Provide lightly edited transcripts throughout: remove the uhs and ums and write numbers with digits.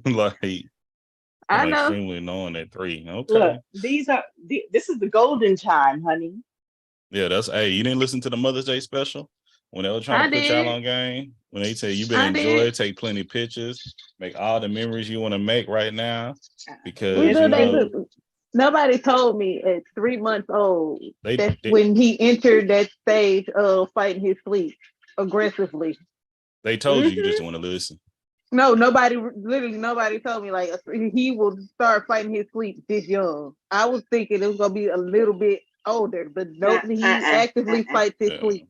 Like I I'm know. extremely annoying at 3. Look, Okay. this is the golden time, honey. Yeah, that's hey, you didn't listen to the Mother's Day special when they were trying to I put y'all did. on game? When they say you better I enjoy did. it, take plenty of pictures, make all the memories you want to make right now. We Because Yes, do you that. they know, Look, nobody told me at 3 months old that's they when he entered that stage of fighting his sleep aggressively. they told you just hmm want to listen. No, nobody, literally nobody told me like he will start fighting his sleep this young. I was thinking it was gonna be a little bit older, but nope, he actively fights his Yeah, sleep.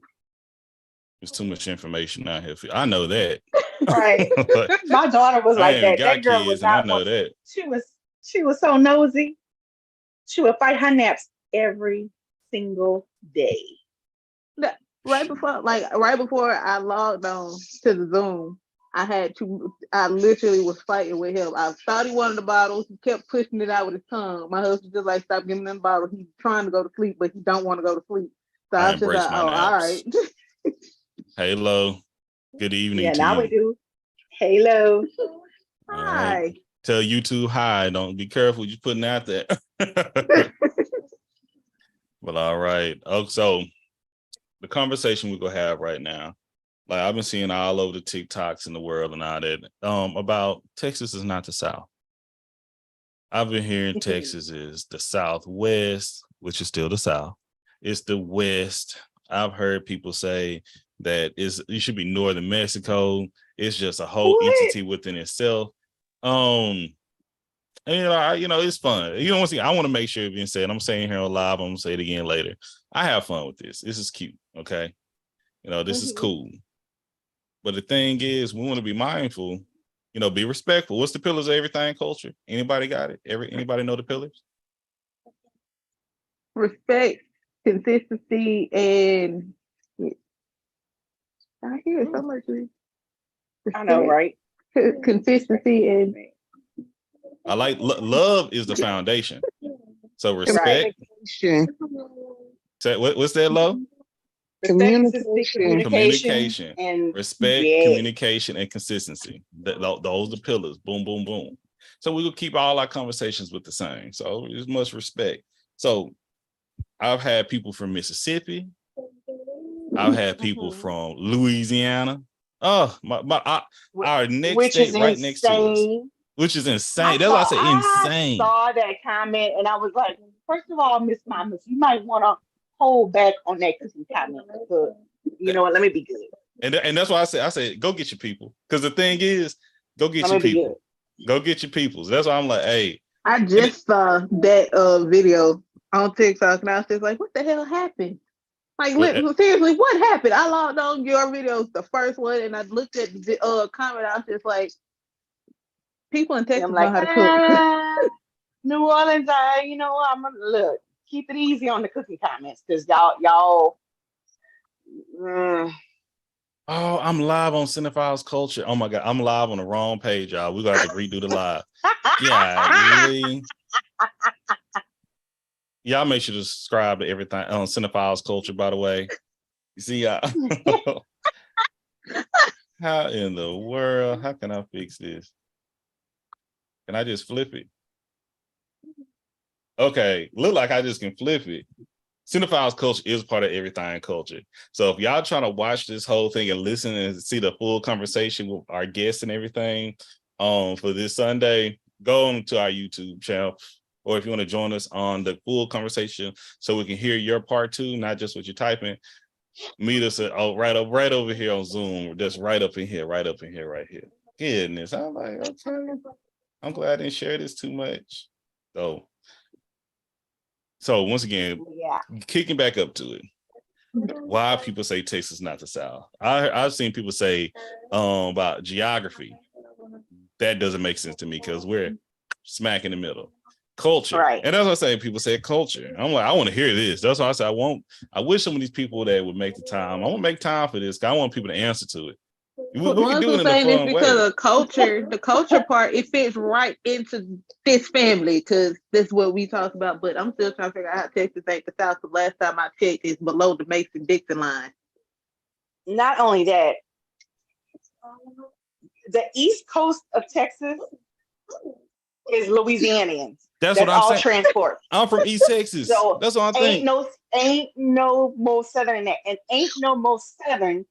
there's too much information out here. I know that. Right. Like, My daughter was I like ain't that. That got girl was kids, and I not know one. that. She was she was so nosy. She would fight her naps every single day. Right before I logged on to the Zoom, I literally was fighting with him. I thought he wanted the bottle. He kept pushing it out with his tongue. My husband just like, stop giving him the bottle. He's trying to go to sleep, but he don't want to go to sleep. So I I was just embrace like, my oh, all right. naps. Halo, good evening Yeah, to now we you. do. Halo. All right. Hi. Tell YouTube hi. Don't be careful what you're putting out there. But all right. Oh, so the conversation we're gonna have right now, like I've been seeing all over the TikToks in the world and all that, about Texas is not the South. I've been hearing Texas is the Southwest, which is still the South. It's the West. I've heard people say that it should be Northern Mexico. It's just a whole What? entity within itself. And, it's fun. You know, once again, I want to make sure it being said. I'm saying here on live. I'm gonna say it again later. I have fun with this. This is cute. Okay, this is Mhm. cool. But the thing is, we want to be mindful. Be respectful. What's the pillars of everything culture? Anybody got it? Anybody know the pillars? Respect, consistency, and I hear so much I know, respect, right? consistency, and I like love is the foundation. So Right. respect. Communication. What's that, Lo? Respect, consistency, Communication. communication, Communication, and respect, yeah. communication, and consistency. Those are pillars. Boom, boom, boom. So we will keep all our conversations with the same. So there's much respect. So I've had people from Mississippi. I've had people Mhm. from Louisiana. Oh, our next Which is state right next to us, insane. which is insane. That's why I say I insane. saw that comment and I was like, first of all, Miss Mamas, you might want to hold back on that cooking comment. But you know what? Let me be good. And that's why I said, go get your people. Because the thing is, go get Let your me be good. people. Go get your peoples. That's why I'm like, hey. I just saw that video on TikTok, and I was just like, "What the hell happened?" Like, seriously, what happened? I logged on your videos, the first one, and I looked at the comment. I was just like, "People in And Texas I'm know like, how to cook." New Orleans, you know what? I'm gonna look, keep it easy on the cooking comments because y'all. Oh, I'm live on Cinephiles Culture. Oh my God, I'm live on the wrong page, y'all. We're gonna have to redo the live. Golly. Y'all make sure to subscribe to everything on Cinephiles Culture, by the way. You see, how in the world? How can I fix this? Can I just flip it? Okay, look like I just can flip it. Cinephiles Culture is part of everything culture. So if y'all trying to watch this whole thing and listen and see the full conversation with our guests and everything for this Sunday, go on to our YouTube channel. Or if you want to join us on the full conversation so we can hear your part too, not just what you're typing, meet us right over here on Zoom. Just right up in here, right here. Goodness. I'm like, okay. I'm glad I didn't share this too much. So once again, Yeah. kicking back up to it. Why people say Texas not the South? I've seen people say about geography. That doesn't make sense to me because we're smack in the middle. Culture, Right. and that's what I say. People say culture. I'm like, I want to hear this. That's why I say I wish some of these people that would make the time. I want to make time for this. I want people to answer to it. We can do it in a saying this fun because way. of culture, the culture part, it fits right into this family because that's what we talk about. But I'm still trying to figure out how Texas ain't the South. The last time I checked, it's below the Mason-Dixon line. Not only that, the East Coast of Texas is Louisianians. That's what That's I'm all saying. transport. I'm from East Texas. So That's what I think. ain't no more southern than that, and ain't no more southern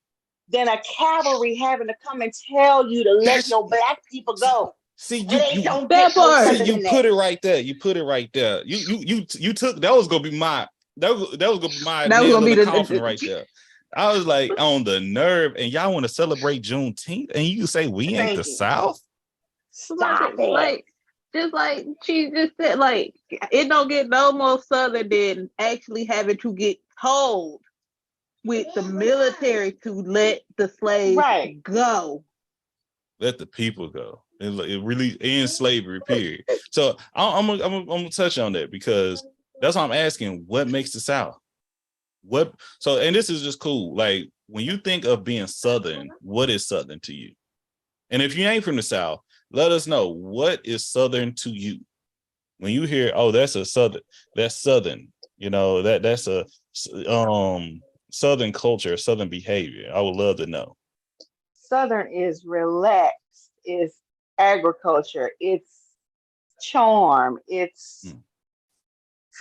than a cavalry having to come and tell you to let That's- your black people go. See, And they don't That get no part. further see, you than put that. it right there. You put it right there. You took that was gonna be my that was gonna be my That was nail gonna in be the coffin right there. I was like on the nerve, and y'all want to celebrate Juneteenth, and you say we ain't Thank the you. South? Stop it. Like, just like she just said, like, it don't get no more southern than actually having to get told with the military to let the slaves Right. go. Let the people go. It really ends slavery. Period. So I'm gonna touch on that because that's why I'm asking. What makes the South? What? So, and this is just cool. Like when you think of being Southern, what is Southern to you? And if you ain't from the South, let us know what is Southern to you. When you hear, oh, that's a Southern, that's Southern. You know that's a Southern culture, Southern behavior. I would love to know. Southern is relaxed, it's agriculture, it's charm, it's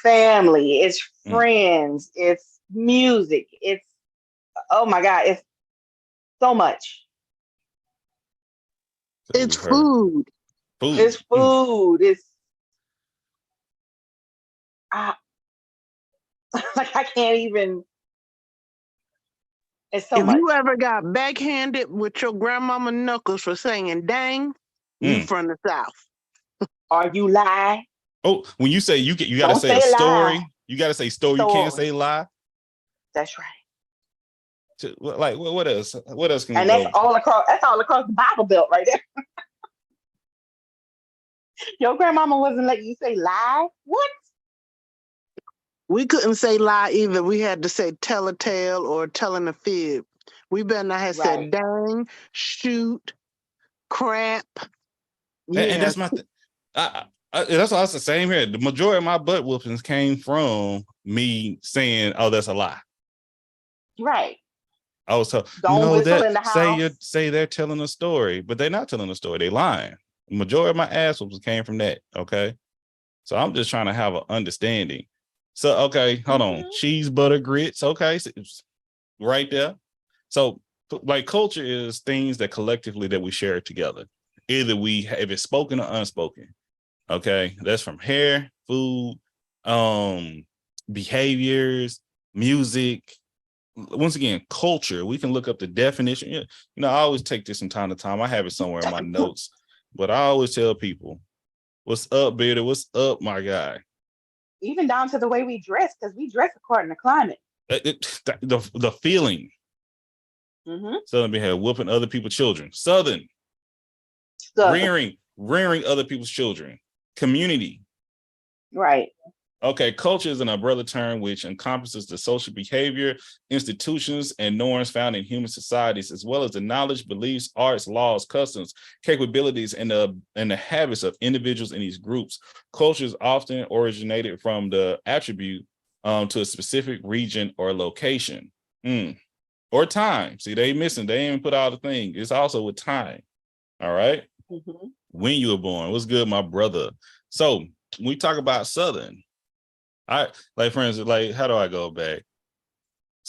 family, it's friends, it's music, it's oh my God, it's so much. It's food. It's food. It's like I can't even. It's so if much. you ever got backhanded with your grandmama knuckles for saying dang, you from the South. Or you lie. Oh, when you say you gotta Don't say a say story. lie. You gotta say story. You can't say lie. That's right. Like what else? What else can And we that's go? all across. That's all across the Bible Belt right there. Your grandmama wasn't letting you say lie. What? We couldn't say lie either. We had to say tell a tale or telling a fib. We better not have said dang, shoot, crap. And that's my that's also the same here. The majority of my butt whoopings came from me saying, "Oh, that's a lie." Right. I was told, don't whistle that in the house. say they're telling a story, but they're not telling a story. They lying. The majority of my ass whoopings came from that. Okay, so I'm just trying to have an understanding. So okay, hold on. Cheese, butter, grits. Okay, so right there. So like culture is things that collectively that we share together. Either we have it spoken or unspoken. Okay, that's from hair, food, behaviors, music. Once again, culture. We can look up the definition. You know, I always take this from time to time. I have it somewhere in my notes, but I always tell people, "What's up, Beardy? What's up, my guy?" Even down to the way we dress, because we dress according to climate. The feeling. Southern behavior, whooping other people's children. Southern. Rearing other people's children. Community. Right. Okay, culture is an umbrella term which encompasses the social behavior, institutions, and norms found in human societies, as well as the knowledge, beliefs, arts, laws, customs, capabilities, and the habits of individuals in these groups. Culture is often originated from the attribute to a specific region or location. Or time. See, they missing. They ain't put out a thing. It's also with time. All right. When you were born. What's good, my brother? So when we talk about Southern, I like, for instance, like, how do I go back?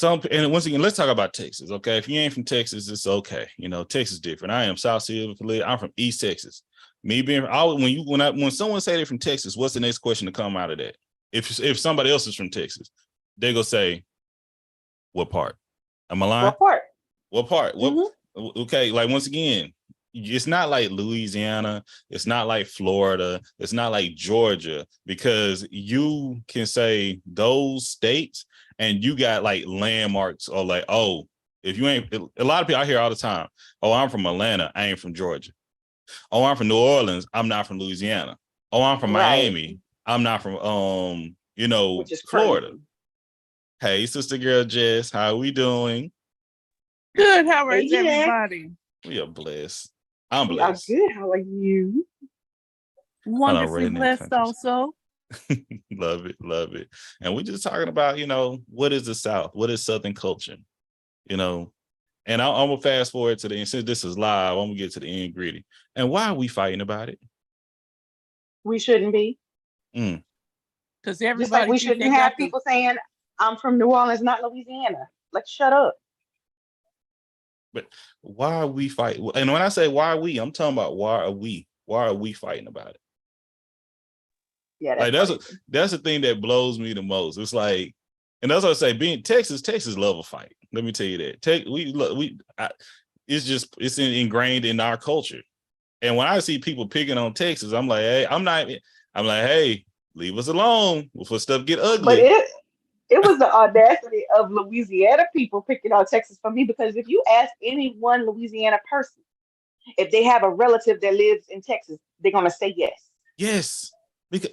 And once again, let's talk about Texas. Okay. If you ain't from Texas, it's okay. You know, Texas is different. I am South Silver. I'm from East Texas. Me being when someone say they're from Texas, what's the next question to come out of that? If somebody else is from Texas, they go say, what part? Am I lying? What part? Okay, like once again, it's not like Louisiana, it's not like Florida, it's not like Georgia, because you can say those states and you got like landmarks or like, oh, if you ain't, a lot of people I hear all the time, oh, I'm from Atlanta, I ain't from Georgia. Oh, I'm from New Orleans, I'm not from Louisiana. Oh, I'm from Miami, I'm not from which is Florida. crazy. Hey, sister girl Jess, how we doing? Good. How is everybody? We are blessed. I'm We are blessed. good. How are you? Wonderfully blessed also. Love it. And we're just talking about, what is the South? What is Southern culture? And I'm gonna fast forward to the end. Since this is live, I'm gonna get to the end gritty. And why are we fighting about it? We shouldn't be. Because Just like everybody we think they shouldn't have got the people saying, I'm from New Orleans, not Louisiana. Like, shut up. But why are we fighting? And when I say why are we, I'm talking about why are we fighting about it? Yeah, Like that's the thing that blows me the most. It's like, and that's what I say, being Texas love a fight. Let me tell you that. It's ingrained in our culture. And when I see people picking on Texas, I'm like, hey, leave us alone before stuff get ugly. But it was the audacity of Louisiana people picking on Texas for me, because if you ask any one Louisiana person if they have a relative that lives in Texas, they're gonna say yes. Yes, because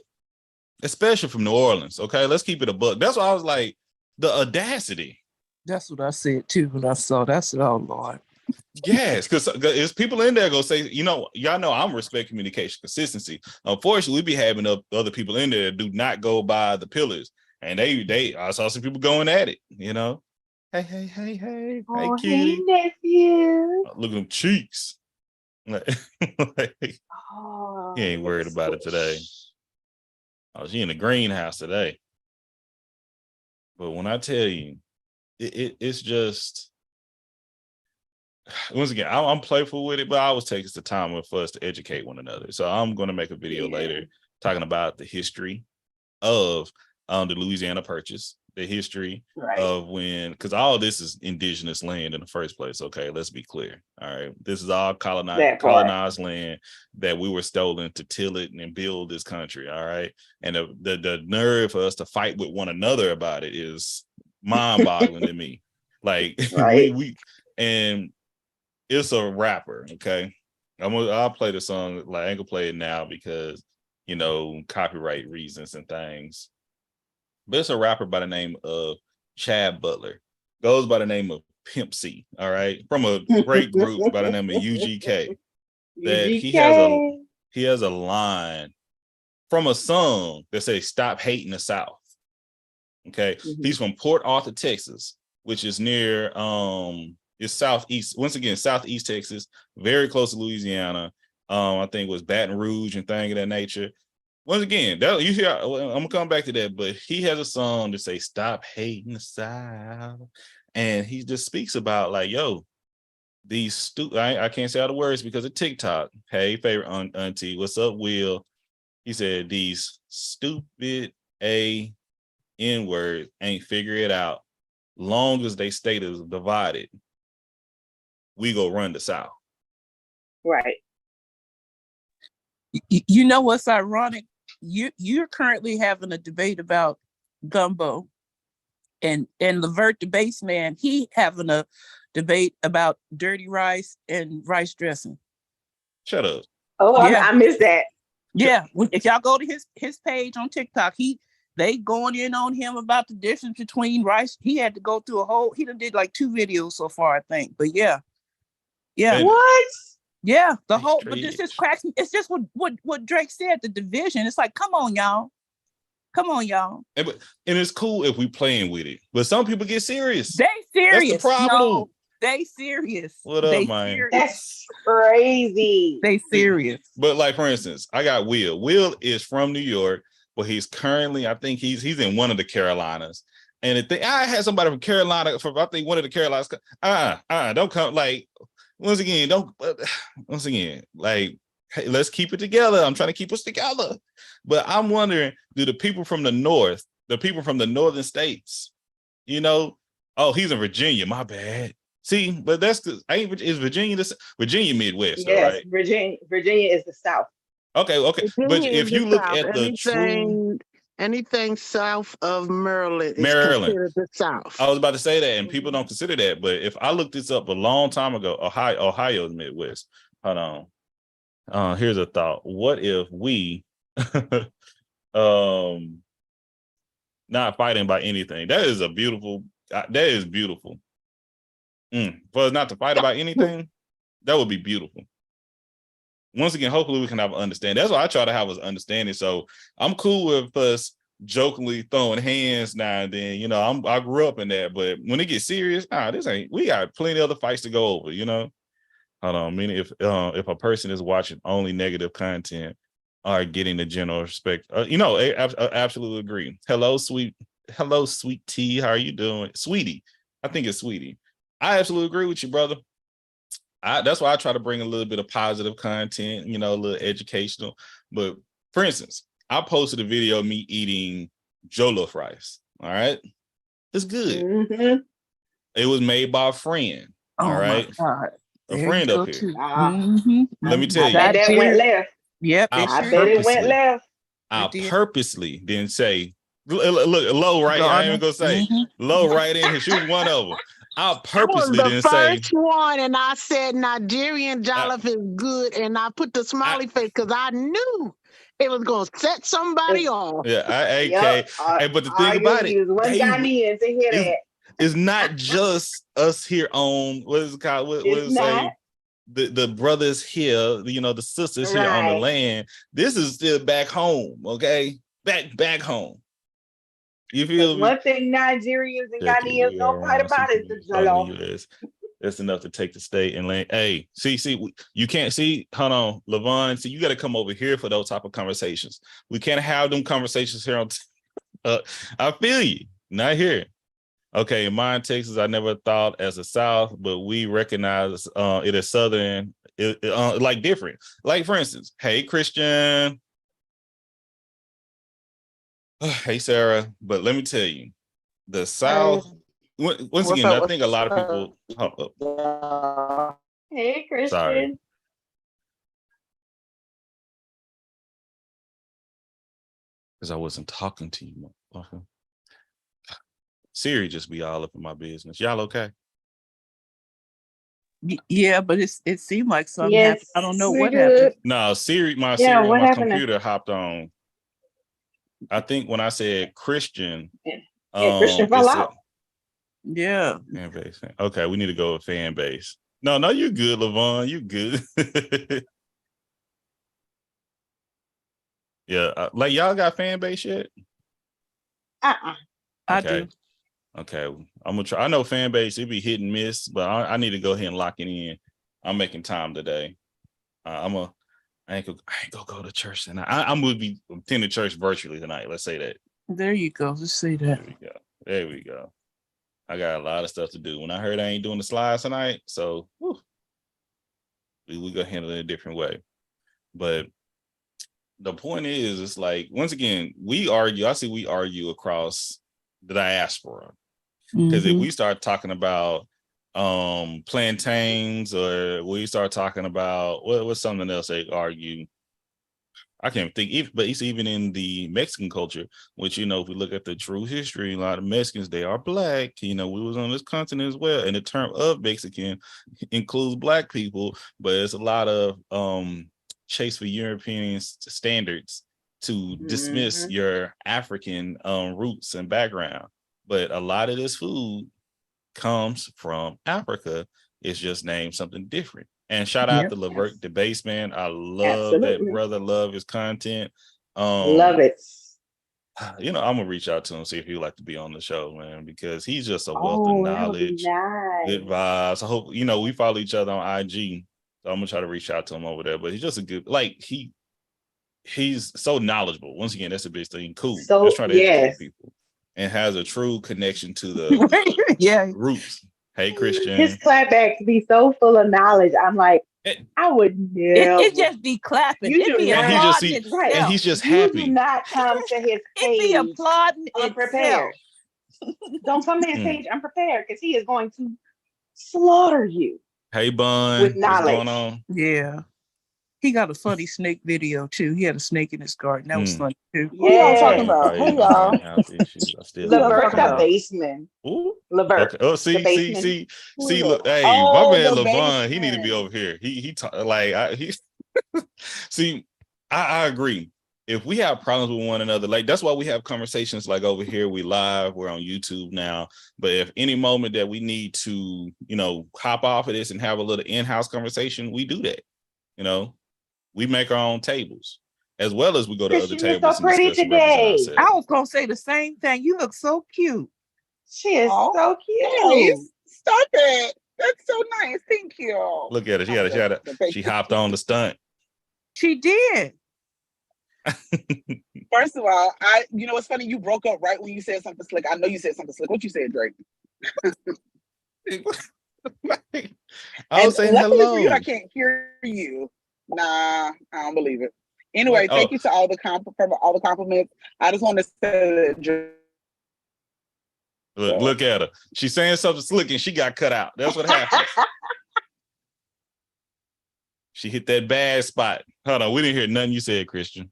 especially from New Orleans. Okay, let's keep it a buck. That's why I was like, the audacity. That's what I said too when I saw that. I said, oh Lord. Yes, because there's people in there go say, y'all know I'm respect communication consistency. Unfortunately, we be having other people in there that do not go by the pillars, and I saw some people going at it. Hey, Oh, cutie. hey, nephew. Look at them cheeks. Oh, he ain't worried about it today. Oh, she in the greenhouse today. But when I tell you, it's just, once again, I'm playful with it, but I always take the time for us to educate one another. So I'm going to make a video later talking about the history of the Louisiana Purchase, the history of because all this is indigenous land in the first place. Okay, let's be clear. All right, this is all colonized land that we were stolen to till it and build this country. All right, and the nerve for us to fight with one another about it is mind-boggling to me. Like we and it's a rapper. Okay, I'll play the song. Like I ain't gonna play it now because copyright reasons and things. But it's a rapper by the name of Chad Butler. Goes by the name of Pimp C, all right? From a great group by the name of UGK. That he has a line from a song that says, "Stop hating the South." Okay. Mm-hmm. He's from Port Arthur, Texas, which is near it's southeast, once again, southeast Texas, very close to Louisiana. I think it was Baton Rouge and things of that nature. Once again, I'm gonna come back to that, but he has a song to say "Stop hating the South," and he just speaks about like, yo, these stupid. I can't say all the words because of TikTok. Hey, favorite auntie, what's up, Will? He said these stupid N-words ain't figure it out. Long as they stay divided, we go run the South. Right. You know what's ironic? You're currently having a debate about gumbo, and Levert the bassman, he having a debate about dirty rice and rice dressing. Shut up. Oh, yeah. I missed that. Yeah, if y'all go to his page on TikTok, they going in on him about the difference between rice. He had to go through he done did like 2 videos so far, I think. But yeah. What? Yeah, but this just cracks me. It's just what Drake said, the division. It's like, come on, y'all. And it's cool if we playing with it, but some people get serious. They serious. That's the problem. No, they serious. What up, man? Serious. That's crazy. They serious. But like, for instance, I got Will. Will is from New York, but he's currently, I think he's in one of the Carolinas. And I had somebody from Carolina, I think one of the Carolinas. Don't come like. Once again, like, hey, let's keep it together. I'm trying to keep us together. But I'm wondering, do the people from the north, the people from the northern states, oh, he's in Virginia, my bad. See, but that's because is Virginia Midwest, yes, right? Virginia is the South. Okay. But if you look at the true anything south of Maryland is considered the South. I was about to say that, and people don't consider that. But if I looked this up a long time ago, Ohio's Midwest. Hold on. Here's a thought. What if we not fighting by anything? That is beautiful. For us not to fight about anything, that would be beautiful. Once again, hopefully we can have an understanding. That's why I try to have us understanding. So I'm cool with us jokingly throwing hands now and then. You know, I grew up in that, but when it gets serious, we got plenty of other fights to go over, you know. Hold on, meaning if a person is watching only negative content or getting the general respect, you know, I absolutely agree. Hello, sweet tea. How are you doing, sweetie? I think it's sweetie. I absolutely agree with you, brother. That's why I try to bring a little bit of positive content, you know, a little educational. But for instance, I posted a video of me eating jollof rice. All right, it's good. Mm-hmm. It was made by a friend. Oh all right, my God. a There friend you go up here. too. Let me tell I you. bet that went left. Yep, I I bet it went left. I It did. purposely didn't say, look, low right. I ain't even gonna say low right in here. She was one of them. I I was purposely the didn't say. first one, and I said Nigerian jollof is good, and I put the smiley face because I knew it was gonna set somebody off. Yeah, Yep. hey, but the thing about it, one Ghanaian to hear that. it's not just us here on what is it called? What It's is say not. the brothers here, you know, the sisters here on the Right. land. This is still back home, okay? Back home. You feel Because me? one thing Nigerians and Ghanaians know quite about is the jollof. That's enough to take the state and land. Hey, see, you can't see. Hold on, Levon. See, you got to come over here for those type of conversations. We can't have them conversations here on. I feel you. Not here. Okay, in mine, Texas, I never thought as a South, but we recognize it as Southern, like different. Like for instance, hey Christian, hey Sarah. But let me tell you, the South. Once again, I think a lot of people. Hey, Christian. Sorry. Because I wasn't talking to you. Siri just be all up in my business. Y'all okay? Yeah, but it seemed like something Yes, happened. I don't know we're what good. happened. No, Siri on what my happened? computer hopped on. I think when I said Christian, Christian fell out. Yeah. Fan base. Okay, we need to go with fan base. No, you good, Levon. You good. Yeah, like y'all got fan base yet? I Okay. do. Okay, I'm gonna try. I know fan base, it be hit and miss, but I need to go ahead and lock it in. I'm making time today. I ain't gonna go to church tonight. I'm gonna be attending church virtually tonight. Let's say that. There you go. Let's say that. There we go. I got a lot of stuff to do. When I heard I ain't doing the slides tonight, so we gonna handle it a different way. But the point is, it's like, once again, we argue across the diaspora. Because if we start talking about plantains, or we start talking about what's something else they argue, I can't think. But it's even in the Mexican culture, which, you know, if we look at the true history, a lot of Mexicans, they are black. You know, we was on this continent as well, and the term of Mexican includes black people, but it's a lot of chase for European standards to dismiss your African roots and background. But a lot of this food comes from Africa. It's just named something different. And shout out to Levert the Baseman. I love that brother. Love his content. Love it. You know, I'm gonna reach out to him, see if he'd like to be on the show, man, because he's just a wealth of knowledge, good vibes. I hope, you know, we follow each other on IG, so I'm gonna try to reach out to him over there. But he's just a good, like, he's so knowledgeable. Once again, that's a big thing. Cool. So, just try to educate people, and has a true connection to the roots. Hey, Christian. His clapbacks be so full of knowledge. I'm like, I would never. It just be clapping. It be applauding itself. And he's just happy. You do not come to his page. It be applauding unprepared. Don't come to his page unprepared, because he is going to slaughter you. Hey, Bun. With knowledge. What's going on? Yeah. He got a funny snake video too. He had a snake in his garden. That was funny too. Who y'all talking about? Hey, y'all. Levert the Baseman. Levert. Okay. Oh, see. Look, hey, my man Levon, he need to be over here. He see. I agree. If we have problems with one another, like, that's why we have conversations like over here. We live. We're on YouTube now. But if any moment that we need to, you know, hop off of this and have a little in-house conversation, we do that. You know. We make our own tables. as well as we go to other Christian, you're tables so and pretty discuss and represent today. ourselves. I was gonna say the same thing. You look so cute. She is Aw. so cute. Please stop it. That's so nice. Thank you. Look at her. She hopped on the stunt. She did. First of all, you know what's funny? You broke up right when you said something slick. I know you said something slick. What you said, Drake? I was saying luckily hello. for you, I can't hear you. Nah, I don't believe it. Anyway, thank you to all the compliments. I just want to say that. Look at her. She's saying something slick and she got cut out. That's what happens. She hit that bad spot. Hold on, we didn't hear nothing you said, Christian.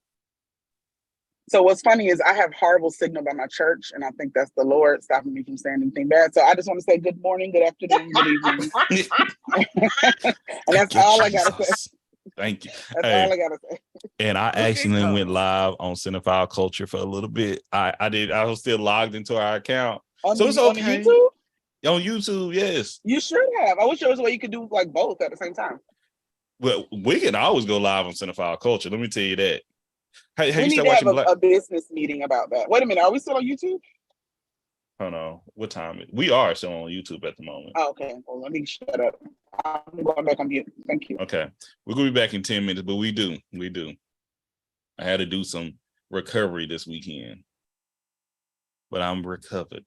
So what's funny is I have horrible signal by my church, and I think that's the Lord stopping me from saying anything bad. So I just want to say good morning, good afternoon, good evening. And that's all I gotta say. Thank you. That's all I gotta say. And I actually went live on Cinephile Culture for a little bit. I did. I was still logged into our account. So it's okay. On YouTube? On YouTube, yes. You should have. I wish there was a way you could do like both at the same time. Well, we can always go live on Cinephile Culture. Let me tell you that. We need to have a business meeting about that. Wait a minute. Are we still on YouTube? Hold on. What time? We are still on YouTube at the moment. Oh, okay. Well, let me shut up. I'm going back on mute. Thank you. Okay. We're going to be back in 10 minutes, but we do. I had to do some recovery this weekend, but I'm recovered.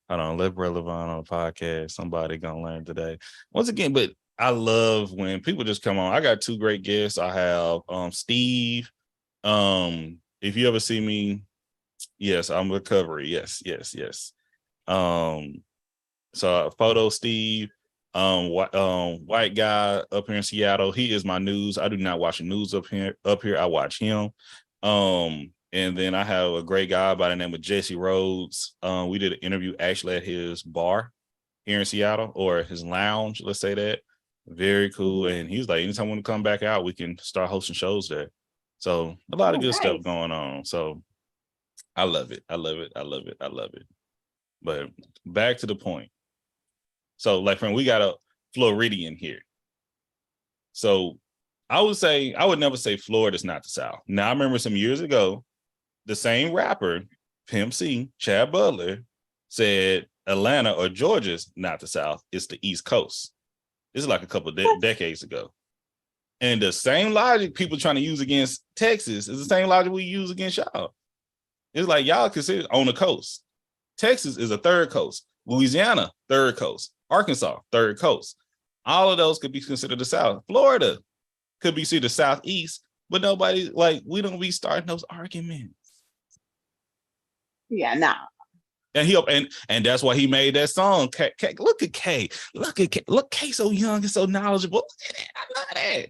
Hold on. Let Brother Levon on the podcast. Somebody going to learn today. Once again, but I love when people just come on. I got two great guests. I have Steve. If you ever see me, yes, I'm recovery. Yes. So Photo Steve, white guy up here in Seattle. He is my news. I do not watch the news up here. I watch him. And then I have a great guy by the name of Jesse Rhodes. We did an interview actually at his bar here in Seattle, or his lounge, let's say that. Very cool. And he's like, anytime I want to come back out, we can start hosting shows there. So a lot of good stuff going on. So I love it. But back to the point. So like, friend, we got a Floridian here. So I would never say Florida's not the South. Now I remember some years ago, the same rapper, Pimp C, Chad Butler, said Atlanta or Georgia's not the South, it's the East Coast. This is like a couple of decades ago. And the same logic people trying to use against Texas is the same logic we use against y'all. It's like y'all consider on the coast. Texas is a third coast. Louisiana, third coast. Arkansas, third coast. All of those could be considered the South. Florida could be considered the Southeast, but nobody, like, we don't be starting those arguments. Yeah, nah. And that's why he made that song. Look at K. Look, K so young and so knowledgeable. Look at that. I love that.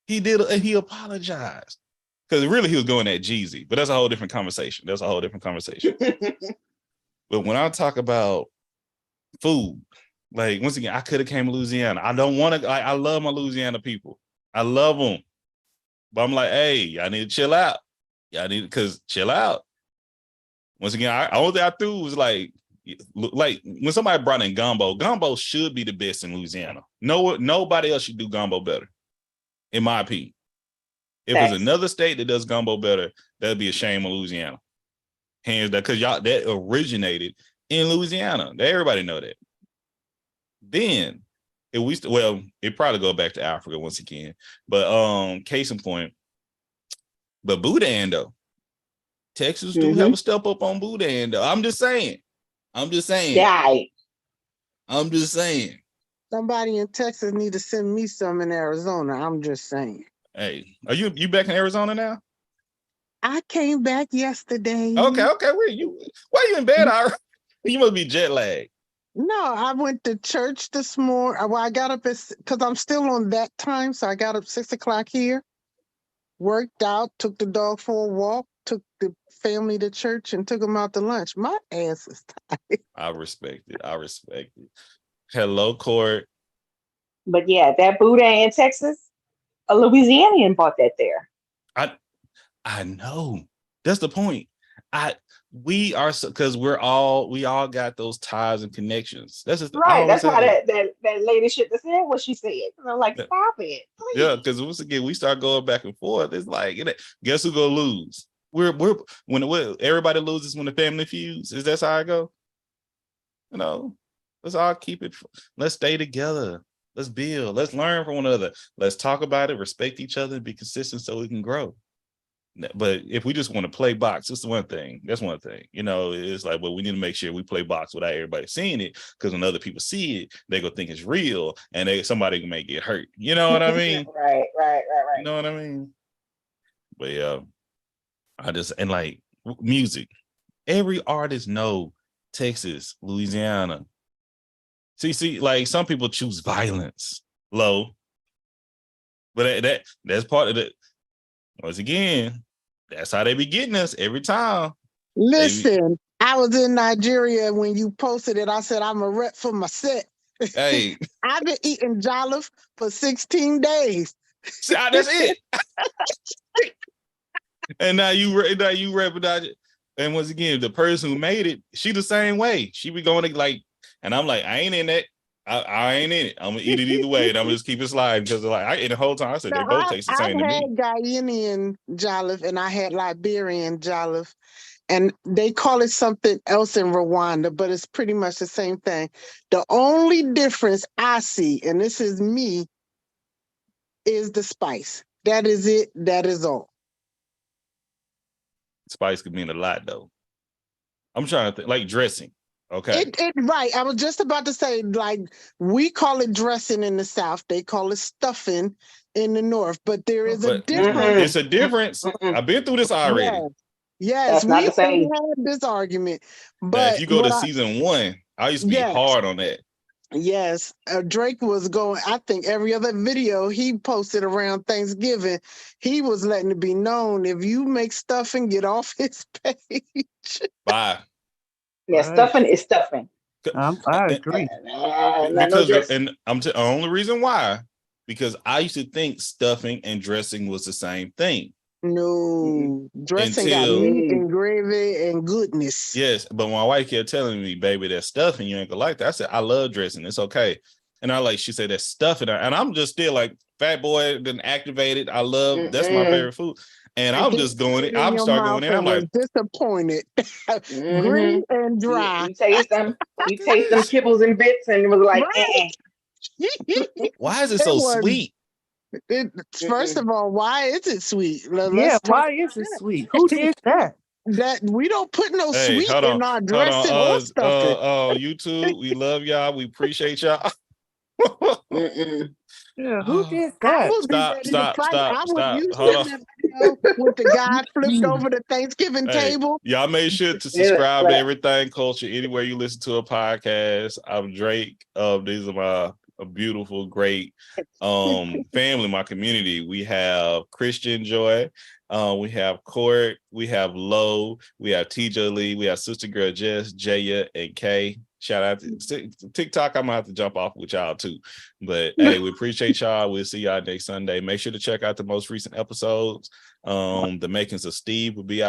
He did, and he apologized. Because really he was going at Jeezy, but that's a whole different conversation. But when I talk about food, like, once again, I could have came to Louisiana. I don't want to, I love my Louisiana people. I love them. But I'm like, hey, y'all need to chill out. Because chill out. Once again, only thing I threw was like when somebody brought in gumbo should be the best in Louisiana. Nobody else should do gumbo better, in my opinion. If there's another state that does gumbo better, that'd be a shame on Louisiana. Hands down, because y'all, that originated in Louisiana. Everybody know that. Then it probably go back to Africa once again. But case in point, but Boudin though. Texas do have a step up on Boudin though. I'm just saying. Yeah. I'm just saying. Somebody in Texas need to send me some in Arizona. I'm just saying. Hey, are you back in Arizona now? I came back yesterday. Okay. Why are you in bed already? You must be jet lagged. No, I went to church this morning. Well, I got up because I'm still on that time, so I got up 6 o'clock here, worked out, took the dog for a walk, took the family to church, and took them out to lunch. My ass is tired. I respect it. Hello, Court. But yeah, that Boudin in Texas, a Louisianian bought that there. I know. That's the point. we are, because we all got those ties and connections. That's just Right. That's why that lady should have said what she said. And I'm like, Yeah. stop it. Please. Yeah, because once again we start going back and forth. It's like, guess who gonna lose? We're when everybody loses when the family feuds. Is that how I go? Let's all keep it. Let's stay together. Let's build. Let's learn from one another. Let's talk about it. Respect each other and be consistent so we can grow. But if we just want to play box, it's one thing. That's one thing. It's like, well, we need to make sure we play box without everybody seeing it, because when other people see it, they go think it's real, and somebody may get hurt. You know what I mean? Right. You know what I mean? But yeah, and like music, every artist know Texas, Louisiana. See, like some people choose violence, low, but that's part of it. Once again, that's how they be getting us every time. Listen, I was in Nigeria when you posted it. I said, I'm a rep for my set. Hey, I've been eating jollof for 16 days. That's it. And now you recognize it. And once again, the person who made it, she the same way. She be going to like, and I'm like, I ain't in that. I ain't in it. I'm gonna eat it either way, and I'm gonna just keep it sliding, because like the whole time I said they both taste the same to me. I had Ghanaian jollof and I had Liberian jollof, and they call it something else in Rwanda, but it's pretty much the same thing. The only difference I see, and this is me, is the spice. That is it. That is all. Spice could mean a lot, though. I'm trying to think, like dressing. Okay. Right. I was just about to say, like, we call it dressing in the South. They call it stuffing in the North. But there is a difference. It's a difference. I've been through this already. Yes, we had this argument. But if you go to season 1, I used to be hard on that. Yes. Drake was going, I think every other video he posted around Thanksgiving, he was letting it be known, if you make stuffing, get off his page. Bye. Yeah, stuffing is stuffing. I agree. Because the only reason why, because I used to think stuffing and dressing was the same thing. No, dressing got meat and gravy and goodness. Yes, but my wife kept telling me, baby, that stuffing, you ain't gonna like that. I said, I love dressing, it's okay. And she said, that's stuffing. And I'm just still like, fat boy, been activated. I love, that's my favorite food. And I'm just going in. I'm starting going in. I'm like disappointed. Green and dry. You taste them kibbles and bits, and it was like, why is it so sweet? First of all, why is it sweet? Why is it sweet? Who did that? That we don't put no sweet in our dressing or stuffing. YouTube, we love y'all. We appreciate y'all. Yeah, who did that? Stop. Hold on. With the guy flipped over the Thanksgiving table. Y'all make sure to subscribe to Everything Culture anywhere you listen to a podcast. I'm Drake. These are a beautiful, great family, my community. We have Christian Joy, we have Court, we have Lo, we have TJ Lee, we have Sister Girl Jess, Jaya, and Kay. Shout out to TikTok. I'm gonna have to jump off with y'all too. But hey, we appreciate y'all. We'll see y'all next Sunday. Make sure to check out the most recent episodes. The Makings of Steve will be out.